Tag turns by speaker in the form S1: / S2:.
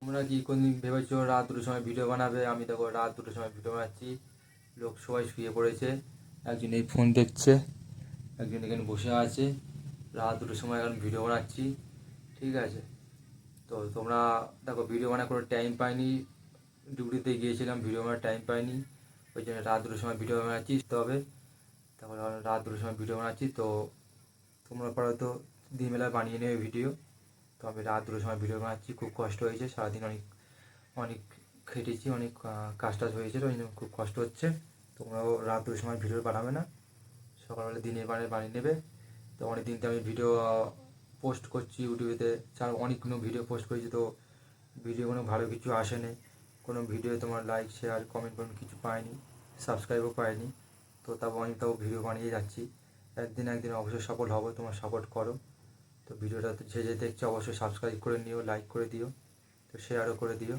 S1: তোমরা কি কোনদিন ভেবেছো রাত দুটোর সময় ভিডিও বানাবে? আমি দেখো রাত দুটোর সময় ভিডিও বানাচ্ছি। লোক সবাই শুয়ে পড়েছে, একজন এই ফোন দেখছে, একজন এখানে বসে আছে। রাত দুটোর সময় এখন ভিডিও বানাচ্ছি, ঠিক আছে? তো তোমরা দেখো ভিডিও বানার কোনো টাইম পাইনি, ডিউটিতে গিয়েছিলাম, ভিডিও বানার টাইম পাইনি, ওই জন্য রাত দুটোর সময় ভিডিও বানাচ্ছি। তবে তারপরে রাত দুটোর সময় ভিডিও বানাচ্ছি। তো তোমরা পরে তো দিনবেলা বানিয়ে নেবে ভিডিও। তো আমি রাত দুটোর সময় ভিডিও বানাচ্ছি, খুব কষ্ট হয়েছে, সারাদিন অনেক অনেক খেটেছি, অনেক কাজ টাজ হয়েছিল, ওই জন্য খুব কষ্ট হচ্ছে। তোমরাও রাত দুটোর সময় ভিডিও বানাবে না, সকালবেলা দিনের বারে বানিয়ে নেবে। তো অনেক দিন তো আমি ভিডিও পোস্ট করছি ইউটিউবেতে, অনেকগুলো ভিডিও পোস্ট করেছি, তো ভিডিও কোনো ভালো কিছু আসেনি, কোনো ভিডিও তোমার লাইক শেয়ার কমেন্ট কোনো কিছু পাইনি, সাবস্ক্রাইবও পাইনি। তো আমি ভিডিও বানিয়ে যাচ্ছি, একদিন একদিন অবশ্যই সফল হবো, তোমার সাপোর্ট করো। তো ভিডিওটা যে যে দেখছো অবশ্যই সাবস্ক্রাইব করে নিও, লাইক করে দিও, তো শেয়ারও করে দিও।